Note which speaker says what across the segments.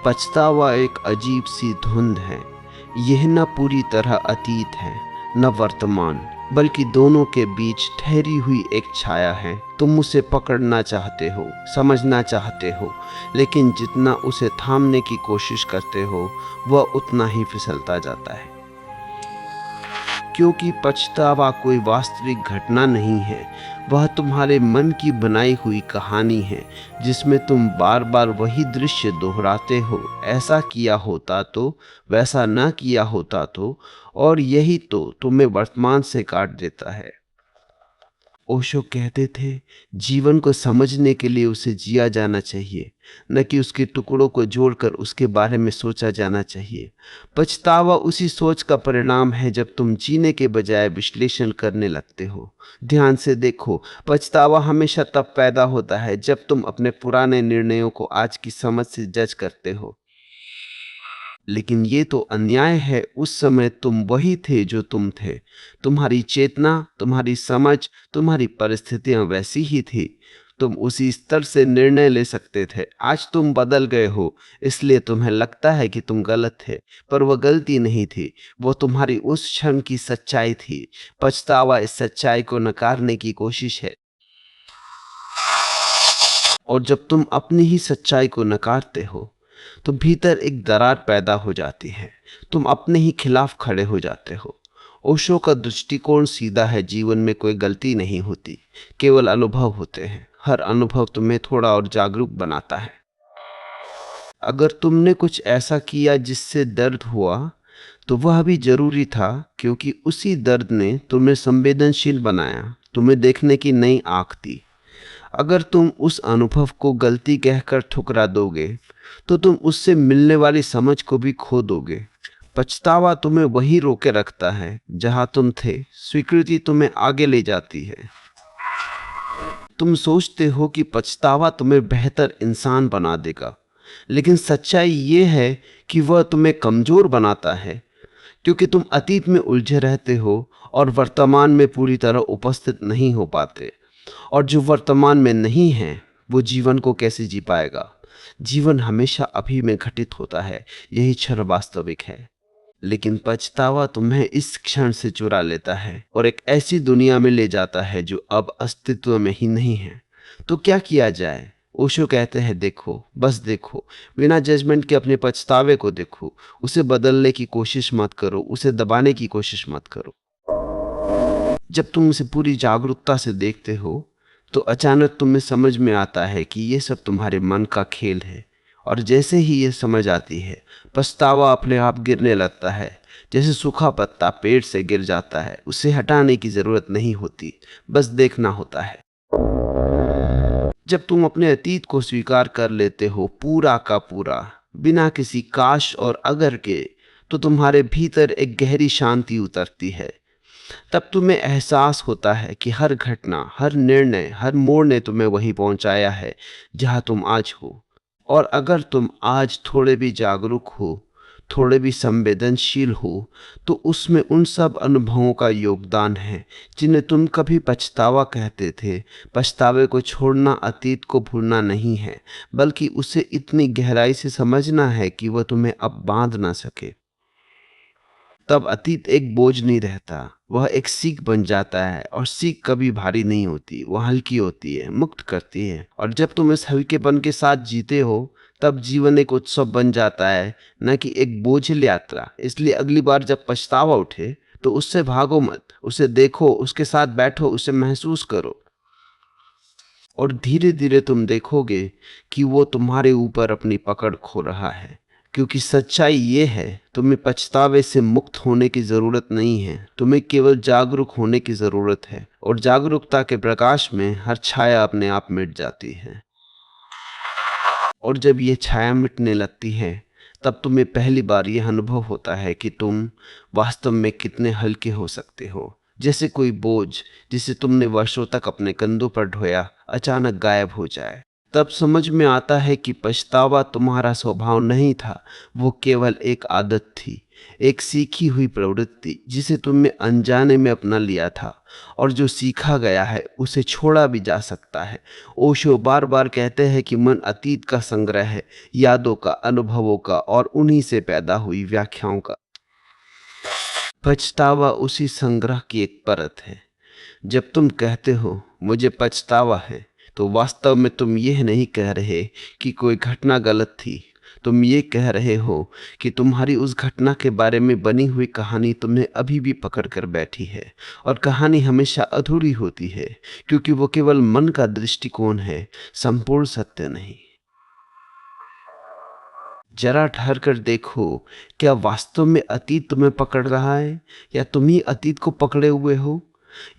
Speaker 1: पछतावा एक अजीब सी धुंध है। यह न पूरी तरह अतीत है न वर्तमान, बल्कि दोनों के बीच ठहरी हुई एक छाया है। तुम उसे पकड़ना चाहते हो, समझना चाहते हो, लेकिन जितना उसे थामने की कोशिश करते हो वह उतना ही फिसलता जाता है। क्योंकि पछतावा कोई वास्तविक घटना नहीं है, वह तुम्हारे मन की बनाई हुई कहानी है जिसमें तुम बार बार वही दृश्य दोहराते हो। ऐसा किया होता तो, वैसा ना किया होता तो, और यही तो तुम्हें वर्तमान से काट देता है। ओशो कहते थे, जीवन को समझने के लिए उसे जिया जाना चाहिए, न कि उसके टुकड़ों को जोड़कर उसके बारे में सोचा जाना चाहिए। पछतावा उसी सोच का परिणाम है जब तुम जीने के बजाय विश्लेषण करने लगते हो। ध्यान से देखो, पछतावा हमेशा तब पैदा होता है जब तुम अपने पुराने निर्णयों को आज की समझ से जज करते हो। लेकिन ये तो अन्याय है। उस समय तुम वही थे जो तुम थे। तुम्हारी चेतना, तुम्हारी समझ, तुम्हारी परिस्थितियां वैसी ही थी। तुम उसी स्तर से निर्णय ले सकते थे। आज तुम बदल गए हो, इसलिए तुम्हें लगता है कि तुम गलत थे, पर वह गलती नहीं थी, वो तुम्हारी उस क्षण की सच्चाई थी। पछतावा इस सच्चाई को नकारने की कोशिश है, और जब तुम अपनी ही सच्चाई को नकारते हो तो भीतर एक दरार पैदा हो जाती है। तुम अपने ही खिलाफ खड़े हो जाते हो। ओशो का दृष्टिकोण सीधा है। जीवन में कोई गलती नहीं होती, केवल अनुभव होते हैं। हर अनुभव तुम्हें थोड़ा और जागरूक बनाता है। अगर तुमने कुछ ऐसा किया जिससे दर्द हुआ तो वह भी जरूरी था, क्योंकि उसी दर्द ने तुम्हें संवेदनशील बनाया, तुम्हें देखने की नई आंख दी। अगर तुम उस अनुभव को गलती कहकर ठुकरा दोगे तो तुम उससे मिलने वाली समझ को भी खो दोगे। पछतावा तुम्हें वही रोके रखता है जहां तुम थे। स्वीकृति तुम्हें आगे ले जाती है। तुम सोचते हो कि पछतावा तुम्हें बेहतर इंसान बना देगा, लेकिन सच्चाई ये है कि वह तुम्हें कमजोर बनाता है, क्योंकि तुम अतीत में उलझे रहते हो और वर्तमान में पूरी तरह उपस्थित नहीं हो पाते। और जो वर्तमान में नहीं है वो जीवन को कैसे जी पाएगा। जीवन हमेशा अभी में घटित होता है, यही क्षण वास्तविक है। लेकिन पछतावा तुम्हें इस क्षण से चुरा लेता है और एक ऐसी दुनिया में ले जाता है जो अब अस्तित्व में ही नहीं है। तो क्या किया जाए? ओशो कहते हैं, देखो, बस देखो, बिना जजमेंट के अपने पछतावे को देखो। उसे बदलने की कोशिश मत करो, उसे दबाने की कोशिश मत करो। जब तुम उसे पूरी जागरूकता से देखते हो तो अचानक तुम्हें समझ में आता है कि ये सब तुम्हारे मन का खेल है। और जैसे ही ये समझ आती है, पछतावा अपने आप गिरने लगता है। जैसे सूखा पत्ता पेड़ से गिर जाता है, उसे हटाने की जरूरत नहीं होती, बस देखना होता है। जब तुम अपने अतीत को स्वीकार कर लेते हो पूरा का पूरा, बिना किसी काश और अगर के, तो तुम्हारे भीतर एक गहरी शांति उतरती है। तब तुम्हें एहसास होता है कि हर घटना, हर निर्णय, हर मोड़ ने तुम्हें वहीं पहुंचाया है जहां तुम आज हो। और अगर तुम आज थोड़े भी जागरूक हो, थोड़े भी संवेदनशील हो, तो उसमें उन सब अनुभवों का योगदान है जिन्हें तुम कभी पछतावा कहते थे। पछतावे को छोड़ना अतीत को भूलना नहीं है, बल्कि उसे इतनी गहराई से समझना है कि वह तुम्हें अब बांध ना सके। तब अतीत एक बोझ नहीं रहता, वह एक सीख बन जाता है। और सीख कभी भारी नहीं होती, वह हल्की होती है, मुक्त करती है। और जब तुम इस हल्केपन के साथ जीते हो तब जीवन एक उत्सव बन जाता है, न कि एक बोझिल यात्रा। इसलिए अगली बार जब पछतावा उठे तो उससे भागो मत, उसे देखो, उसके साथ बैठो, उसे महसूस करो। और धीरे धीरे तुम देखोगे कि वो तुम्हारे ऊपर अपनी पकड़ खो रहा है। क्योंकि सच्चाई ये है, तुम्हें पछतावे से मुक्त होने की जरूरत नहीं है, तुम्हें केवल जागरूक होने की जरूरत है। और जागरूकता के प्रकाश में हर छाया अपने आप मिट जाती है। और जब ये छाया मिटने लगती है तब तुम्हें पहली बार यह अनुभव होता है कि तुम वास्तव में कितने हल्के हो सकते हो। जैसे कोई बोझ जिसे तुमने वर्षों तक अपने कंधों पर ढोया अचानक गायब हो जाए। तब समझ में आता है कि पछतावा तुम्हारा स्वभाव नहीं था, वो केवल एक आदत थी, एक सीखी हुई प्रवृत्ति जिसे तुमने अनजाने में अपना लिया था, और जो सीखा गया है उसे छोड़ा भी जा सकता है। ओशो बार बार कहते हैं कि मन अतीत का संग्रह है, यादों का, अनुभवों का और उन्हीं से पैदा हुई व्याख्याओं का। पछतावा उसी संग्रह की एक परत है। जब तुम कहते हो मुझे पछतावा है, तो वास्तव में तुम यह नहीं कह रहे कि कोई घटना गलत थी। तुम ये कह रहे हो कि तुम्हारी उस घटना के बारे में बनी हुई कहानी तुम्हें अभी भी पकड़ कर बैठी है, और कहानी हमेशा अधूरी होती है क्योंकि वो केवल मन का दृष्टिकोण है, संपूर्ण सत्य नहीं। जरा ठहर कर देखो, क्या वास्तव में अतीत तुम्हें पकड़ रहा है या तुम ही अतीत को पकड़े हुए हो?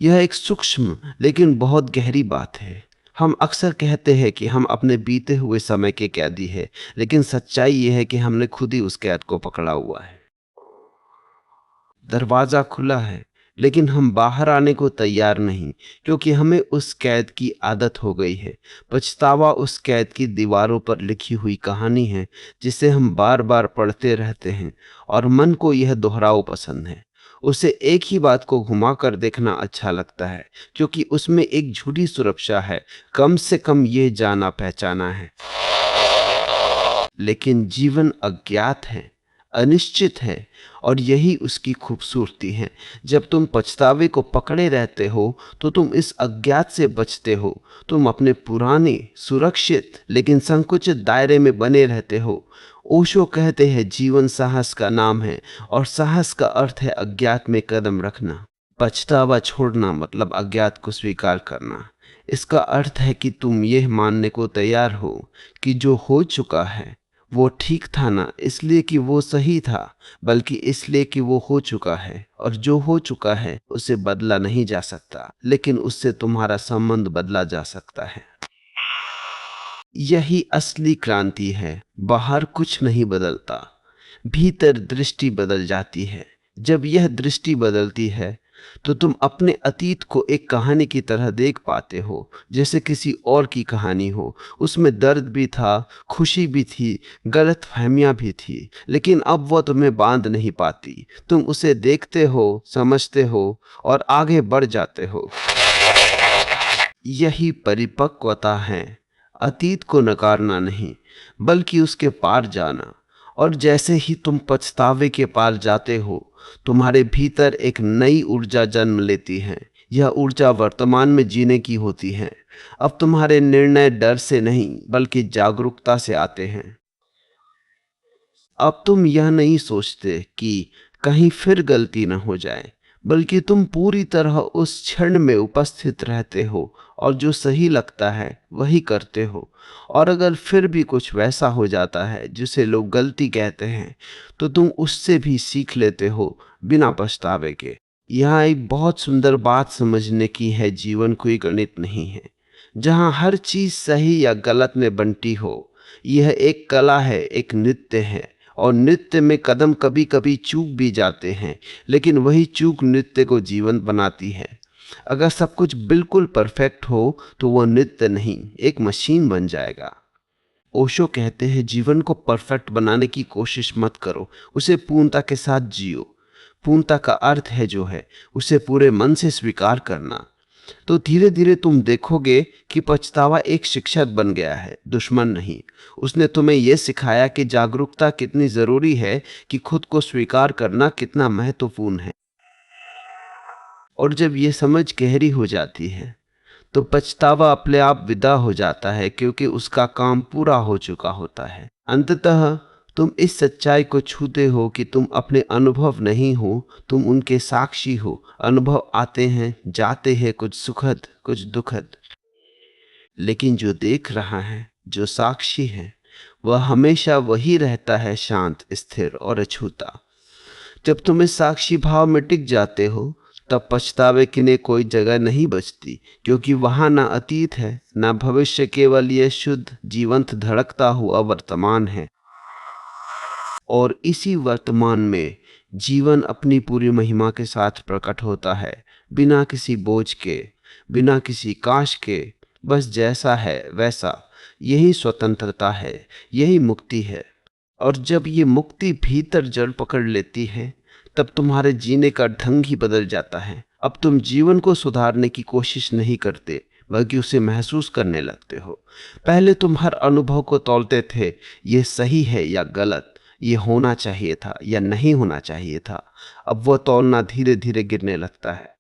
Speaker 1: यह एक सूक्ष्म लेकिन बहुत गहरी बात है। हम अक्सर कहते हैं कि हम अपने बीते हुए समय के कैदी हैं, लेकिन सच्चाई यह है कि हमने खुद ही उस कैद को पकड़ा हुआ है। दरवाजा खुला है, लेकिन हम बाहर आने को तैयार नहीं, क्योंकि हमें उस कैद की आदत हो गई है। पछतावा उस कैद की दीवारों पर लिखी हुई कहानी है जिसे हम बार बार पढ़ते रहते हैं, और मन को यह दोहराव पसंद है। उसे एक ही बात को घुमाकर देखना अच्छा लगता है, क्योंकि उसमें एक झूठी सुरक्षा है, कम से कम ये जाना पहचाना है। लेकिन जीवन अज्ञात है, अनिश्चित है, और यही उसकी खूबसूरती है। जब तुम पछतावे को पकड़े रहते हो तो तुम इस अज्ञात से बचते हो। तुम अपने पुराने सुरक्षित लेकिन संकुचित दायरे में बने रहते हो। ओशो कहते हैं जीवन साहस का नाम है, और साहस का अर्थ है अज्ञात में कदम रखना। पछतावा छोड़ना मतलब अज्ञात को स्वीकार करना। इसका अर्थ है कि तुम यह मानने को तैयार हो कि जो हो चुका है वो ठीक था, ना इसलिए कि वो सही था, बल्कि इसलिए कि वो हो चुका है, और जो हो चुका है उसे बदला नहीं जा सकता, लेकिन उससे तुम्हारा संबंध बदला जा सकता है। यही असली क्रांति है। बाहर कुछ नहीं बदलता, भीतर दृष्टि बदल जाती है। जब यह दृष्टि बदलती है तो तुम अपने अतीत को एक कहानी की तरह देख पाते हो, जैसे किसी और की कहानी हो। उसमें दर्द भी था, खुशी भी थी, गलतफहमियां भी थी, लेकिन अब वह तुम्हें बांध नहीं पाती। तुम उसे देखते हो, समझते हो और आगे बढ़ जाते हो। यही परिपक्वता है, अतीत को नकारना नहीं, बल्कि उसके पार जाना। और जैसे ही तुम पछतावे के पार जाते हो, तुम्हारे भीतर एक नई ऊर्जा जन्म लेती है। यह ऊर्जा वर्तमान में जीने की होती है। अब तुम्हारे निर्णय डर से नहीं, बल्कि जागरूकता से आते हैं। अब तुम यह नहीं सोचते कि कहीं फिर गलती न हो जाए, बल्कि तुम पूरी तरह उस क्षण में उपस्थित रहते हो, और जो सही लगता है वही करते हो। और अगर फिर भी कुछ वैसा हो जाता है जिसे लोग गलती कहते हैं, तो तुम उससे भी सीख लेते हो, बिना पछतावे के। यहाँ एक बहुत सुंदर बात समझने की है, जीवन कोई गणित नहीं है जहाँ हर चीज सही या गलत में बंटी हो। यह एक कला है, एक नृत्य है, और नृत्य में कदम कभी कभी चूक भी जाते हैं, लेकिन वही चूक नृत्य को जीवंत बनाती है। अगर सब कुछ बिल्कुल परफेक्ट हो तो वह नृत्य नहीं, एक मशीन बन जाएगा। ओशो कहते हैं जीवन को परफेक्ट बनाने की कोशिश मत करो, उसे पूर्णता के साथ जियो। पूर्णता का अर्थ है जो है उसे पूरे मन से स्वीकार करना। तो धीरे धीरे तुम देखोगे कि पछतावा एक शिक्षक बन गया है, दुश्मन नहीं। उसने तुम्हें यह सिखाया कि जागरूकता कितनी जरूरी है, कि खुद को स्वीकार करना कितना महत्वपूर्ण है। और जब यह समझ गहरी हो जाती है तो पछतावा अपने आप विदा हो जाता है, क्योंकि उसका काम पूरा हो चुका होता है। अंततः तुम इस सच्चाई को छूते हो कि तुम अपने अनुभव नहीं हो, तुम उनके साक्षी हो। अनुभव आते हैं, जाते हैं, कुछ सुखद, कुछ दुखद, लेकिन जो देख रहा है, जो साक्षी है, वह हमेशा वही रहता है, शांत, स्थिर और अछूता। जब तुम इस साक्षी भाव में टिक जाते हो, तब पछतावे के लिए कोई जगह नहीं बचती, क्योंकि वहां ना अतीत है ना भविष्य, केवल यह शुद्ध जीवंत धड़कता हुआ वर्तमान है। और इसी वर्तमान में जीवन अपनी पूरी महिमा के साथ प्रकट होता है, बिना किसी बोझ के, बिना किसी काश के, बस जैसा है वैसा। यही स्वतंत्रता है, यही मुक्ति है। और जब ये मुक्ति भीतर जड़ पकड़ लेती है, तब तुम्हारे जीने का ढंग ही बदल जाता है। अब तुम जीवन को सुधारने की कोशिश नहीं करते, बल्कि उसे महसूस करने लगते हो। पहले तुम हर अनुभव को तौलते थे, ये सही है या गलत, ये होना चाहिए था या नहीं होना चाहिए था। अब वह तौलना धीरे धीरे गिरने लगता है,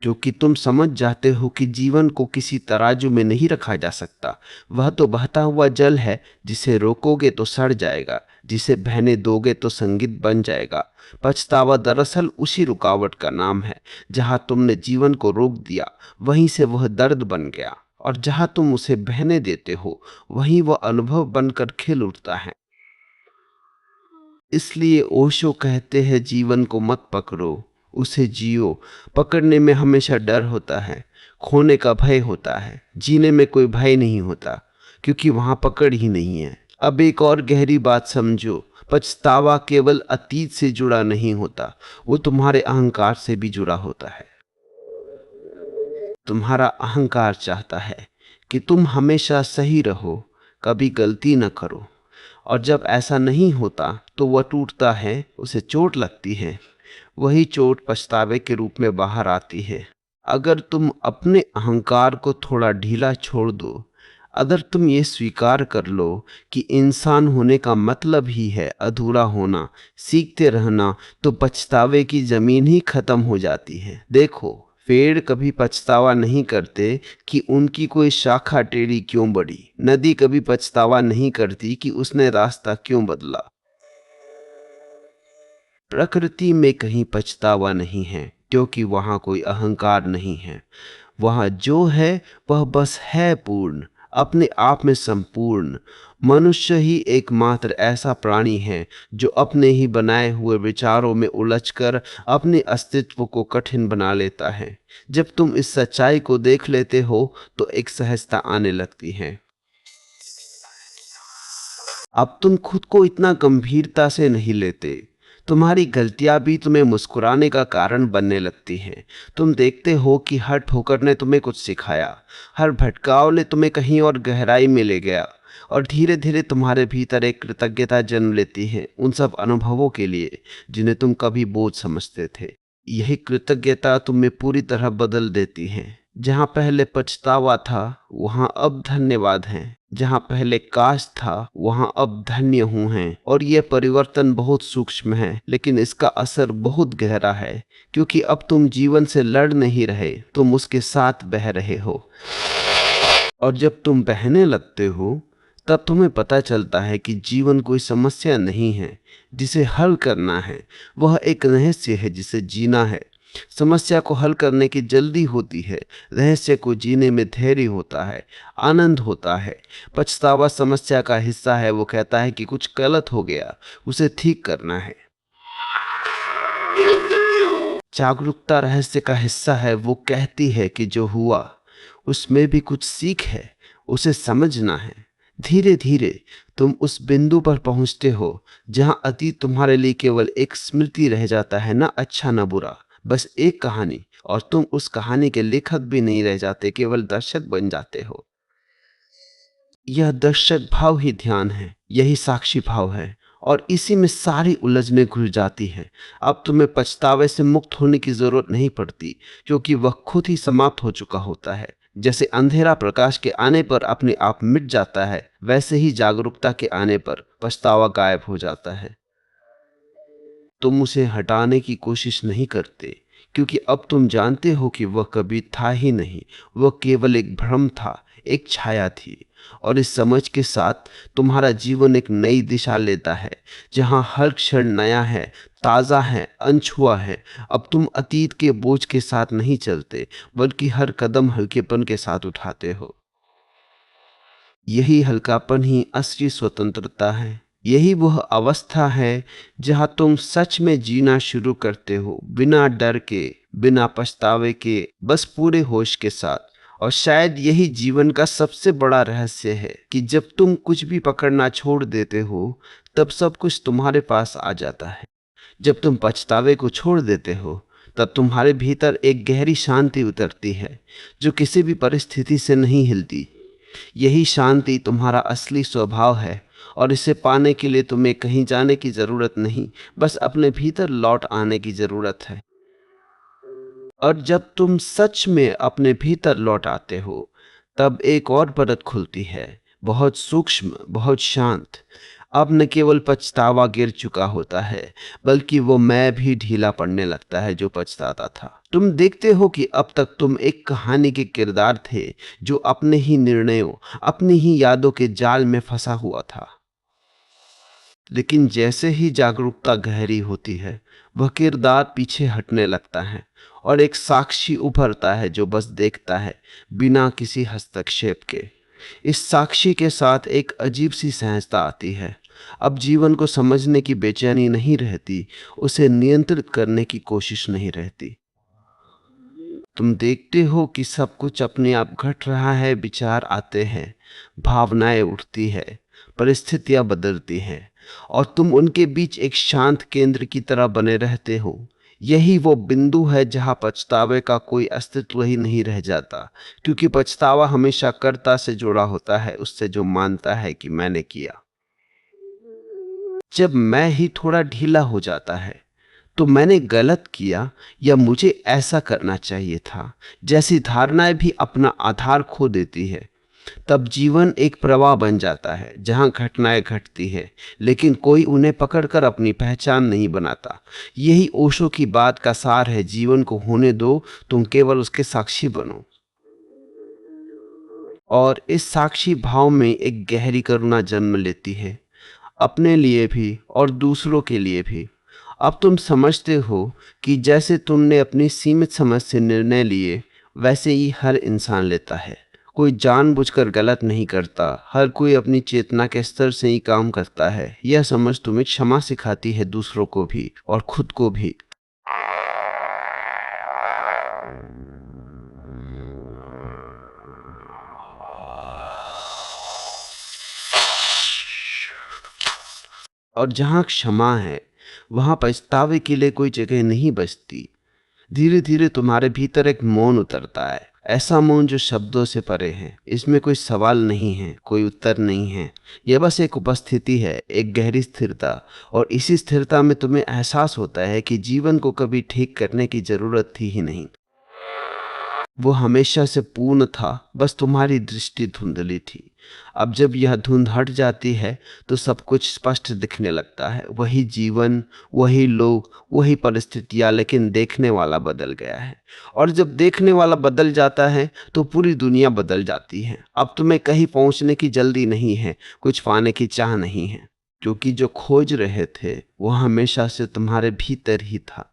Speaker 1: क्योंकि तुम समझ जाते हो कि जीवन को किसी तराजू में नहीं रखा जा सकता। वह तो बहता हुआ जल है, जिसे रोकोगे तो सड़ जाएगा, जिसे बहने दोगे तो संगीत बन जाएगा। पछतावा दरअसल उसी रुकावट का नाम है। जहां तुमने जीवन को रोक दिया, वहीं से वह दर्द बन गया, और जहां तुम उसे बहने देते हो, वहीं वह अनुभव बनकर खिल उठता है। इसलिए ओशो कहते हैं, जीवन को मत पकड़ो, उसे जियो। पकड़ने में हमेशा डर होता है, खोने का भय होता है। जीने में कोई भय नहीं होता, क्योंकि वहां पकड़ ही नहीं है। अब एक और गहरी बात समझो, पछतावा केवल अतीत से जुड़ा नहीं होता, वो तुम्हारे अहंकार से भी जुड़ा होता है। तुम्हारा अहंकार चाहता है कि तुम हमेशा सही रहो, कभी गलती न करो, और जब ऐसा नहीं होता तो वह टूटता है, उसे चोट लगती है। वही चोट पछतावे के रूप में बाहर आती है। अगर तुम अपने अहंकार को थोड़ा ढीला छोड़ दो, अगर तुम ये स्वीकार कर लो कि इंसान होने का मतलब ही है अधूरा होना, सीखते रहना, तो पछतावे की जमीन ही खत्म हो जाती है। देखो, पेड़ कभी पछतावा नहीं करते कि उनकी कोई शाखा टेढ़ी क्यों बढ़ी। नदी कभी पछतावा नहीं करती कि उसने रास्ता क्यों बदला। प्रकृति में कहीं पछतावा नहीं है, क्योंकि वहां कोई अहंकार नहीं है। वहां जो है वह बस है, पूर्ण, अपने आप में संपूर्ण। मनुष्य ही एकमात्र ऐसा प्राणी है जो अपने ही बनाए हुए विचारों में उलझकर अपने अस्तित्व को कठिन बना लेता है। जब तुम इस सच्चाई को देख लेते हो तो एक सहजता आने लगती है। अब तुम खुद को इतना गंभीरता से नहीं लेते। तुम्हारी गलतियां भी तुम्हें मुस्कुराने का कारण बनने लगती हैं। तुम देखते हो कि हर ठोकर ने तुम्हें कुछ सिखाया, हर भटकाव ने तुम्हें कहीं और गहराई में ले गया, और धीरे धीरे तुम्हारे भीतर एक कृतज्ञता जन्म लेती है उन सब अनुभवों के लिए जिन्हें तुम कभी बोझ समझते थे। यही कृतज्ञता तुम्हें पूरी तरह बदल देती है। जहां पहले पछतावा था, वहां अब धन्यवाद है। जहां पहले काश था, वहां अब धन्य हूं है। और यह परिवर्तन बहुत सूक्ष्म है, लेकिन इसका असर बहुत गहरा है, क्योंकि अब तुम जीवन से लड़ नहीं रहे, तुम उसके साथ बह रहे हो। और जब तुम बहने लगते हो, तब तुम्हें पता चलता है कि जीवन कोई समस्या नहीं है जिसे हल करना है, वह एक रहस्य है जिसे जीना है। समस्या को हल करने की जल्दी होती है, रहस्य को जीने में धैर्य होता है, आनंद होता है। पछतावा समस्या का हिस्सा है, वो कहता है कि कुछ गलत हो गया, उसे ठीक करना है। जागरूकता रहस्य का हिस्सा है, वो कहती है कि जो हुआ उसमें भी कुछ सीख है, उसे समझना है। धीरे धीरे तुम उस बिंदु पर पहुंचते हो जहां अतीत तुम्हारे लिए केवल एक स्मृति रह जाता है, ना अच्छा ना बुरा, बस एक कहानी। और तुम उस कहानी के लेखक भी नहीं रह जाते, केवल दर्शक बन जाते हो। यह दर्शक भाव ही ध्यान है, यही साक्षी भाव है, और इसी में सारी उलझने घुल जाती है। अब तुम्हें पछतावे से मुक्त होने की जरूरत नहीं पड़ती, क्योंकि वह खुद ही समाप्त हो चुका होता है। जैसे अंधेरा प्रकाश के आने पर अपने आप मिट जाता है, वैसे ही जागरूकता के आने पर पछतावा गायब हो जाता है। तुम उसे हटाने की कोशिश नहीं करते, क्योंकि अब तुम जानते हो कि वह कभी था ही नहीं, वह केवल एक भ्रम था, एक छाया थी। और इस समझ के साथ तुम्हारा जीवन एक नई दिशा लेता है, जहां हर क्षण नया है, ताज़ा है, अनछुआ है। अब तुम अतीत के बोझ के साथ नहीं चलते, बल्कि हर कदम हल्केपन के साथ उठाते हो। यही हल्कापन ही असली स्वतंत्रता है। यही वह अवस्था है जहां तुम सच में जीना शुरू करते हो, बिना डर के, बिना पछतावे के, बस पूरे होश के साथ। और शायद यही जीवन का सबसे बड़ा रहस्य है कि जब तुम कुछ भी पकड़ना छोड़ देते हो, तब सब कुछ तुम्हारे पास आ जाता है। जब तुम पछतावे को छोड़ देते हो, तब तुम्हारे भीतर एक गहरी शांति उतरती है, जो किसी भी परिस्थिति से नहीं हिलती। यही शांति तुम्हारा असली स्वभाव है, और इसे पाने के लिए तुम्हें कहीं जाने की जरूरत नहीं, बस अपने भीतर लौट आने की जरूरत है। और जब तुम सच में अपने भीतर लौट आते हो, तब एक और परत खुलती है, बहुत सूक्ष्म, बहुत शांत। अब न केवल पछतावा गिर चुका होता है, बल्कि वो मैं भी ढीला पड़ने लगता है जो पछताता था। तुम देखते हो कि अब तक तुम एक कहानी के किरदार थे, जो अपने ही निर्णयों, अपनी ही यादों के जाल में फंसा हुआ था। लेकिन जैसे ही जागरूकता गहरी होती है, वह किरदार पीछे हटने लगता है और एक साक्षी उभरता है जो बस देखता है, बिना किसी हस्तक्षेप के। इस साक्षी के साथ एक अजीब सी सहजता आती है। अब जीवन को समझने की बेचैनी नहीं रहती, उसे नियंत्रित करने की कोशिश नहीं रहती। तुम देखते हो कि सब कुछ अपने आप घट रहा है, विचार आते हैं, भावनाएं उठती है, परिस्थितियां बदलती हैं, और तुम उनके बीच एक शांत केंद्र की तरह बने रहते हो। यही वो बिंदु है जहां पछतावे का कोई अस्तित्व ही नहीं रह जाता, क्योंकि पछतावा हमेशा कर्ता से जुड़ा होता है, उससे जो मानता है कि मैंने किया। जब मैं ही थोड़ा ढीला हो जाता है, तो मैंने गलत किया या मुझे ऐसा करना चाहिए था जैसी धारणाएं भी अपना आधार खो देती है, तब जीवन एक प्रवाह बन जाता है जहां घटनाएं घटती है, लेकिन कोई उन्हें पकड़कर अपनी पहचान नहीं बनाता। यही ओशो की बात का सार है, जीवन को होने दो, तुम केवल उसके साक्षी बनो। और इस साक्षी भाव में एक गहरी करुणा जन्म लेती है, अपने लिए भी और दूसरों के लिए भी। अब तुम समझते हो कि जैसे तुमने अपनी सीमित समझ से निर्णय लिए, वैसे ही हर इंसान लेता है। कोई जानबूझकर गलत नहीं करता, हर कोई अपनी चेतना के स्तर से ही काम करता है। यह समझ तुम्हें क्षमा सिखाती है, दूसरों को भी और खुद को भी। और जहां क्षमा है, वहां पछतावे के लिए कोई जगह नहीं बचती। धीरे धीरे तुम्हारे भीतर एक मौन उतरता है, ऐसा मौन जो शब्दों से परे है। इसमें कोई सवाल नहीं है, कोई उत्तर नहीं है, यह बस एक उपस्थिति है, एक गहरी स्थिरता। और इसी स्थिरता में तुम्हें एहसास होता है कि जीवन को कभी ठीक करने की जरूरत थी ही नहीं। वो हमेशा से पूर्ण था, बस तुम्हारी दृष्टि धुंधली थी। अब जब यह धुंध हट जाती है, तो सब कुछ स्पष्ट दिखने लगता है। वही जीवन, वही लोग, वही परिस्थितियां, लेकिन देखने वाला बदल गया है। और जब देखने वाला बदल जाता है, तो पूरी दुनिया बदल जाती है। अब तुम्हें कहीं पहुंचने की जल्दी नहीं है, कुछ पाने की चाह नहीं है, क्योंकि जो खोज रहे थे वो हमेशा से तुम्हारे भीतर ही था।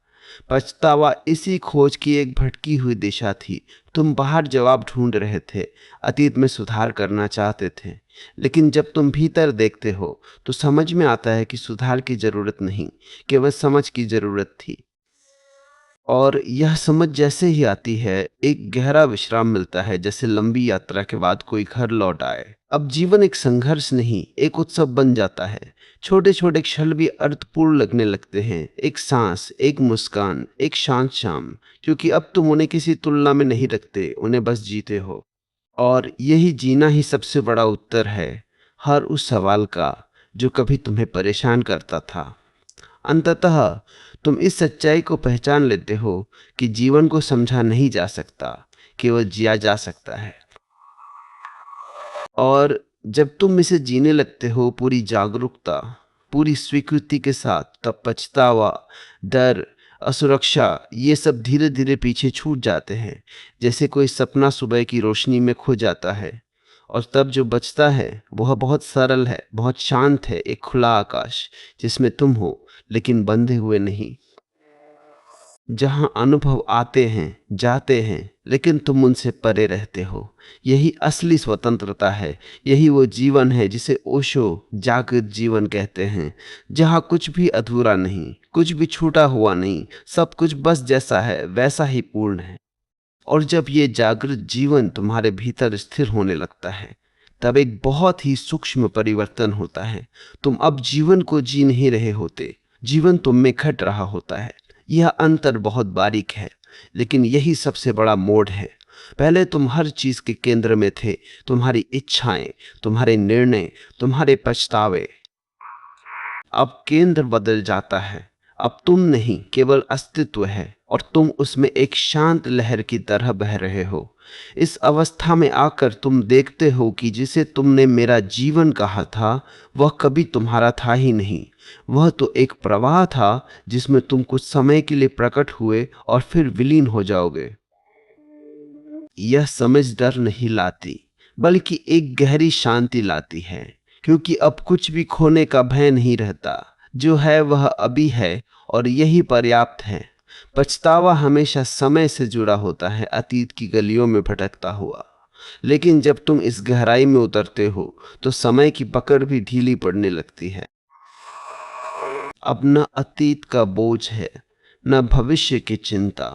Speaker 1: पछतावा इसी खोज की एक भटकी हुई दिशा थी। तुम बाहर जवाब ढूंढ रहे थे, अतीत में सुधार करना चाहते थे, लेकिन जब तुम भीतर देखते हो, तो समझ में आता है कि सुधार की जरूरत नहीं, केवल समझ की जरूरत थी। और यह समझ जैसे ही आती है, एक गहरा विश्राम मिलता है, जैसे लंबी यात्रा के बाद कोई घर लौट आए। अब जीवन एक संघर्ष नहीं, एक उत्सव बन जाता है। छोटे छोटे क्षण भी अर्थपूर्ण लगने लगते हैं, एक सांस, एक मुस्कान, एक शांत शाम, क्योंकि अब तुम उन्हें किसी तुलना में नहीं रखते, उन्हें बस जीते हो। और यही जीना ही सबसे बड़ा उत्तर है हर उस सवाल का जो कभी तुम्हें परेशान करता था। अंततः तुम इस सच्चाई को पहचान लेते हो कि जीवन को समझा नहीं जा सकता, केवल जिया जा सकता है। और जब तुम इसे जीने लगते हो पूरी जागरूकता, पूरी स्वीकृति के साथ, तब पछतावा, डर, असुरक्षा, ये सब धीरे धीरे पीछे छूट जाते हैं, जैसे कोई सपना सुबह की रोशनी में खो जाता है। और तब जो बचता है वह बहुत सरल है, बहुत शांत है, एक खुला आकाश जिसमें तुम हो, लेकिन बंधे हुए नहीं। जहां अनुभव आते हैं, जाते हैं, लेकिन तुम उनसे परे रहते हो। यही असली स्वतंत्रता है, यही वो जीवन है जिसे ओशो जागृत जीवन कहते हैं, जहां कुछ भी अधूरा नहीं, कुछ भी छूटा हुआ नहीं, सब कुछ बस जैसा है वैसा ही पूर्ण है। और जब ये जागृत जीवन तुम्हारे भीतर स्थिर होने लगता है, तब एक बहुत ही सूक्ष्म परिवर्तन होता है। तुम अब जीवन को जी नहीं रहे होते, जीवन तुम में घट रहा होता है। यह अंतर बहुत बारीक है, लेकिन यही सबसे बड़ा मोड़ है। पहले तुम हर चीज के केंद्र में थे, तुम्हारी इच्छाएं, तुम्हारे निर्णय, तुम्हारे पछतावे। अब केंद्र बदल जाता है। अब तुम नहीं, केवल अस्तित्व है, और तुम उसमें एक शांत लहर की तरह बह रहे हो। इस अवस्था में आकर तुम देखते हो कि जिसे तुमने मेरा जीवन कहा था वह कभी तुम्हारा था ही नहीं। वह तो एक प्रवाह था जिसमें तुम कुछ समय के लिए प्रकट हुए और फिर विलीन हो जाओगे। यह समझ डर नहीं लाती, बल्कि एक गहरी शांति लाती है, क्योंकि अब कुछ भी खोने का भय नहीं रहता। जो है वह अभी है, और यही पर्याप्त है। पछतावा हमेशा समय से जुड़ा होता है, अतीत की गलियों में भटकता हुआ। लेकिन जब तुम इस गहराई में उतरते हो तो समय की पकड़ भी ढीली पड़ने लगती है। अब न अतीत का बोझ है, न भविष्य की चिंता।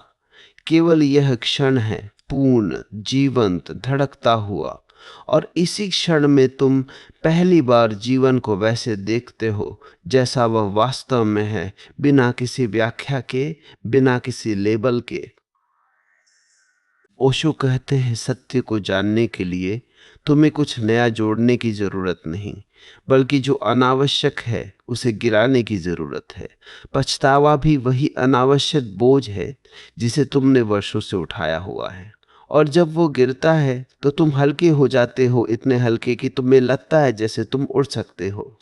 Speaker 1: केवल यह क्षण है, पूर्ण, जीवंत, धड़कता हुआ। और इसी क्षण में तुम पहली बार जीवन को वैसे देखते हो जैसा वह वास्तव में है, बिना किसी व्याख्या के, बिना किसी लेबल के। ओशो कहते हैं, सत्य को जानने के लिए तुम्हें कुछ नया जोड़ने की जरूरत नहीं, बल्कि जो अनावश्यक है उसे गिराने की जरूरत है। पछतावा भी वही अनावश्यक बोझ है जिसे तुमने वर्षों से उठाया हुआ है, और जब वो गिरता है तो तुम हल्के हो जाते हो, इतने हल्के कि तुम्हें लगता है जैसे तुम उड़ सकते हो।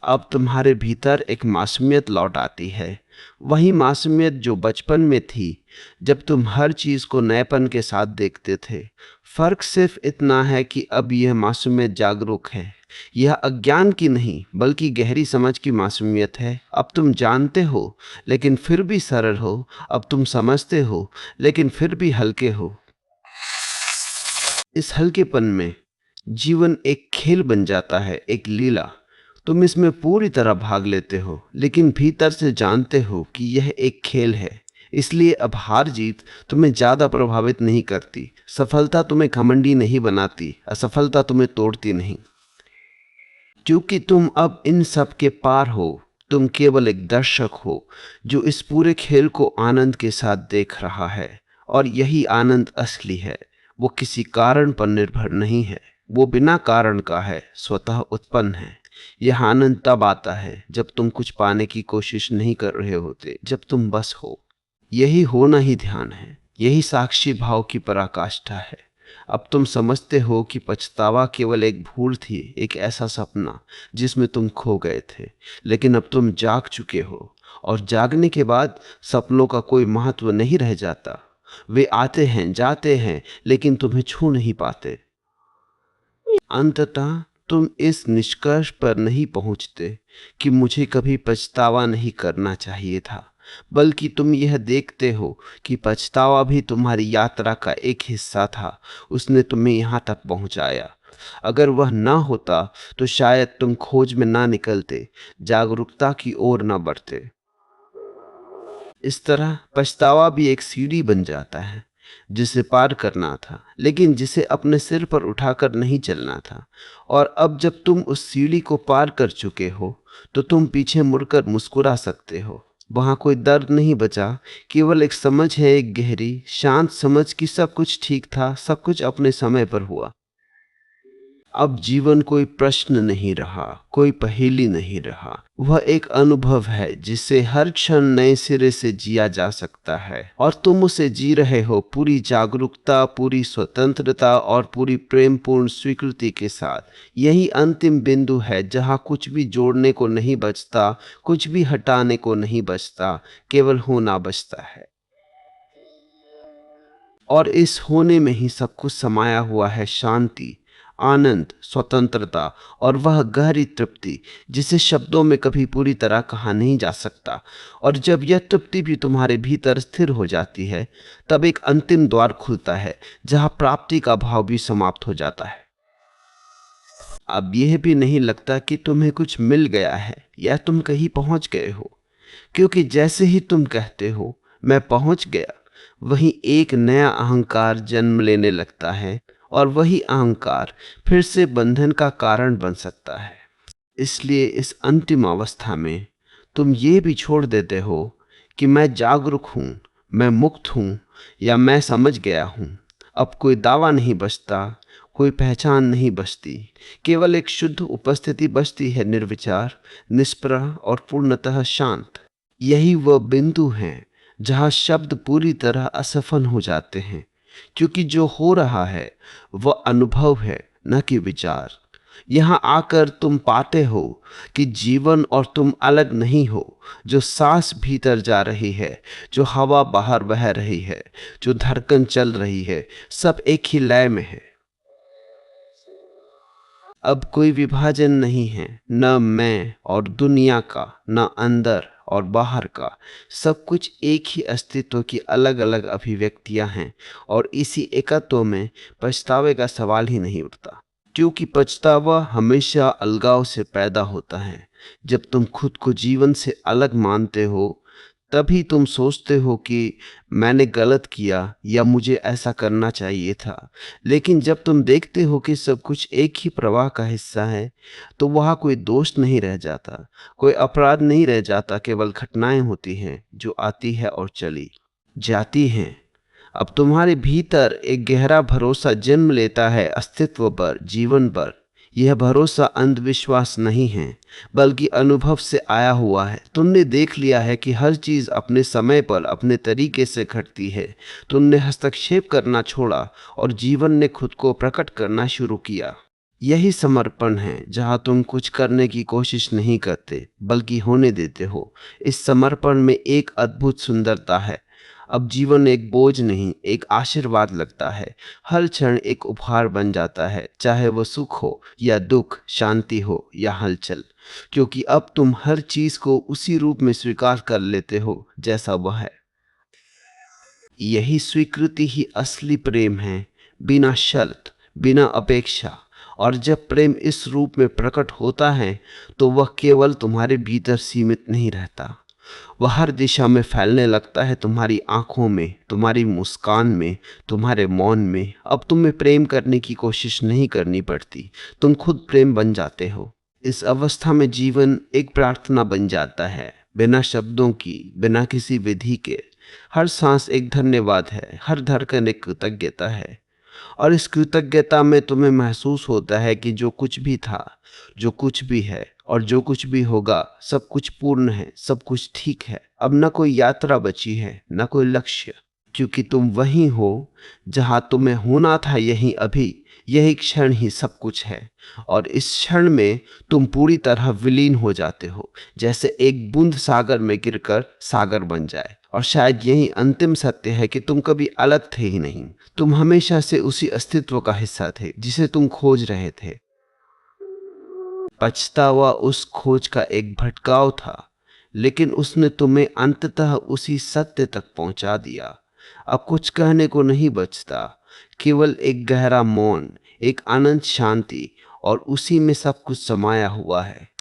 Speaker 1: अब तुम्हारे भीतर एक मासूमियत लौट आती है, वही मासूमियत जो बचपन में थी, जब तुम हर चीज को नएपन के साथ देखते थे। फर्क सिर्फ इतना है कि अब यह मासूमियत जागरूक है। यह अज्ञान की नहीं, बल्कि गहरी समझ की मासूमियत है। अब तुम जानते हो लेकिन फिर भी सरल हो। अब तुम समझते हो लेकिन फिर भी हल्के हो। इस हल्केपन में जीवन एक खेल बन जाता है, एक लीला। तुम इसमें पूरी तरह भाग लेते हो, लेकिन भीतर से जानते हो कि यह एक खेल है। इसलिए अब हार जीत तुम्हें ज्यादा प्रभावित नहीं करती। सफलता तुम्हें घमंडी नहीं बनाती, असफलता तुम्हें तोड़ती नहीं। क्योंकि तुम अब इन सब के पार हो। तुम केवल एक दर्शक हो जो इस पूरे खेल को आनंद के साथ देख रहा है। और यही आनंद असली है। वो किसी कारण पर निर्भर नहीं है, वो बिना कारण का है, स्वतः उत्पन्न है। यह आनंद तब आता है जब तुम कुछ पाने की कोशिश नहीं कर रहे होते, जब तुम बस हो। यही होना ही ध्यान है, यही साक्षी भाव की पराकाष्ठा है। अब तुम समझते हो कि पछतावा केवल एक भूल थी, एक ऐसा सपना जिसमें तुम खो गए थे। लेकिन अब तुम जाग चुके हो, और जागने के बाद सपनों का कोई महत्व नहीं रह जाता। वे आते हैं, जाते हैं, लेकिन तुम्हें छू नहीं पाते। अंततः तुम इस निष्कर्ष पर नहीं पहुंचते कि मुझे कभी पछतावा नहीं करना चाहिए था, बल्कि तुम यह देखते हो कि पछतावा भी तुम्हारी यात्रा का एक हिस्सा था। उसने तुम्हें यहां तक पहुंचाया। अगर वह ना होता तो शायद तुम खोज में ना निकलते, जागरूकता की ओर ना बढ़ते। इस तरह पछतावा भी एक सीढ़ी बन जाता है जिसे पार करना था, लेकिन जिसे अपने सिर पर उठाकर नहीं चलना था। और अब जब तुम उस सीढ़ी को पार कर चुके हो तो तुम पीछे मुड़कर मुस्कुरा सकते हो। वहां कोई दर्द नहीं बचा, केवल एक समझ है, एक गहरी शांत समझ कि सब कुछ ठीक था, सब कुछ अपने समय पर हुआ। अब जीवन कोई प्रश्न नहीं रहा, कोई पहेली नहीं रहा। वह एक अनुभव है जिसे हर क्षण नए सिरे से जिया जा सकता है, और तुम उसे जी रहे हो पूरी जागरूकता, पूरी स्वतंत्रता और पूरी प्रेमपूर्ण स्वीकृति के साथ। यही अंतिम बिंदु है जहां कुछ भी जोड़ने को नहीं बचता, कुछ भी हटाने को नहीं बचता, केवल होना बचता है। और इस होने में ही सब कुछ समाया हुआ है, शांति, आनंद, स्वतंत्रता, और वह गहरी तृप्ति जिसे शब्दों में कभी पूरी तरह कहा नहीं जा सकता। और जब यह तृप्ति भी तुम्हारे भीतर स्थिर हो जाती है, तब एक अंतिम द्वार खुलता है जहां प्राप्ति का भाव भी समाप्त हो जाता है। अब यह भी नहीं लगता कि तुम्हें कुछ मिल गया है या तुम कहीं पहुंच गए हो, क्योंकि जैसे ही तुम कहते हो मैं पहुंच गया, वहीं एक नया अहंकार जन्म लेने लगता है, और वही अहंकार फिर से बंधन का कारण बन सकता है। इसलिए इस अंतिम अवस्था में तुम ये भी छोड़ देते हो कि मैं जागरूक हूं, मैं मुक्त हूं, या मैं समझ गया हूं। अब कोई दावा नहीं बचता, कोई पहचान नहीं बचती, केवल एक शुद्ध उपस्थिति बचती है, निर्विचार, निष्प्रह और पूर्णतः शांत। यही वह बिंदु है जहां शब्द पूरी तरह असफल हो जाते हैं, क्योंकि जो हो रहा है वह अनुभव है, न कि विचार। यहां आकर तुम पाते हो कि जीवन और तुम अलग नहीं हो। जो सांस भीतर जा रही है, जो हवा बाहर बह रही है, जो धड़कन चल रही है, सब एक ही लय में है। अब कोई विभाजन नहीं है, न मैं और दुनिया का, न अंदर और बाहर का। सब कुछ एक ही अस्तित्व की अलग अलग अभिव्यक्तियां हैं, और इसी एकत्व में पछतावे का सवाल ही नहीं उठता, क्योंकि पछतावा हमेशा अलगाव से पैदा होता है। जब तुम खुद को जीवन से अलग मानते हो, तभी तुम सोचते हो कि मैंने गलत किया या मुझे ऐसा करना चाहिए था। लेकिन जब तुम देखते हो कि सब कुछ एक ही प्रवाह का हिस्सा है, तो वहाँ कोई दोष नहीं रह जाता, कोई अपराध नहीं रह जाता। केवल घटनाएं होती हैं जो आती है और चली जाती हैं। अब तुम्हारे भीतर एक गहरा भरोसा जन्म लेता है अस्तित्व पर, जीवन पर। यह भरोसा अंधविश्वास नहीं है, बल्कि अनुभव से आया हुआ है। तुमने देख लिया है कि हर चीज अपने समय पर, अपने तरीके से घटती है। तुमने हस्तक्षेप करना छोड़ा और जीवन ने खुद को प्रकट करना शुरू किया। यही समर्पण है, जहां तुम कुछ करने की कोशिश नहीं करते, बल्कि होने देते हो। इस समर्पण में एक अद्भुत सुंदरता है। अब जीवन एक बोझ नहीं, एक आशीर्वाद लगता है। हर क्षण एक उपहार बन जाता है, चाहे वो सुख हो या दुख, शांति हो या हलचल, क्योंकि अब तुम हर चीज को उसी रूप में स्वीकार कर लेते हो जैसा वह है। यही स्वीकृति ही असली प्रेम है, बिना शर्त, बिना अपेक्षा। और जब प्रेम इस रूप में प्रकट होता है, तो वह केवल तुम्हारे भीतर सीमित नहीं रहता, वह हर दिशा में फैलने लगता है। तुम्हारी आंखों में, तुम्हारी मुस्कान में, तुम्हारे मौन में। अब तुम्हें प्रेम करने की कोशिश नहीं करनी पड़ती, तुम खुद प्रेम बन जाते हो। इस अवस्था में जीवन एक प्रार्थना बन जाता है, बिना शब्दों की, बिना किसी विधि के। हर सांस एक धन्यवाद है, हर धड़कन एक कृतज्ञता है। और इस कृतज्ञता में तुम्हें महसूस होता है कि जो कुछ भी था, जो कुछ भी है और जो कुछ भी होगा, सब कुछ पूर्ण है, सब कुछ ठीक है। अब न कोई यात्रा बची है, न कोई लक्ष्य, क्योंकि तुम वहीं हो जहां तुम्हें होना था। यही अभी, यही क्षण ही सब कुछ है। और इस क्षण में तुम पूरी तरह विलीन हो जाते हो, जैसे एक बूंद सागर में गिरकर सागर बन जाए। और शायद यही अंतिम सत्य है कि तुम कभी अलग थे ही नहीं। तुम हमेशा से उसी अस्तित्व का हिस्सा थे जिसे तुम खोज रहे थे। पछतावा उस खोज का एक भटकाव था, लेकिन उसने तुम्हें अंततः उसी सत्य तक पहुंचा दिया। अब कुछ कहने को नहीं बचता, केवल एक गहरा मौन, एक अनंत शांति, और उसी में सब कुछ समाया हुआ है।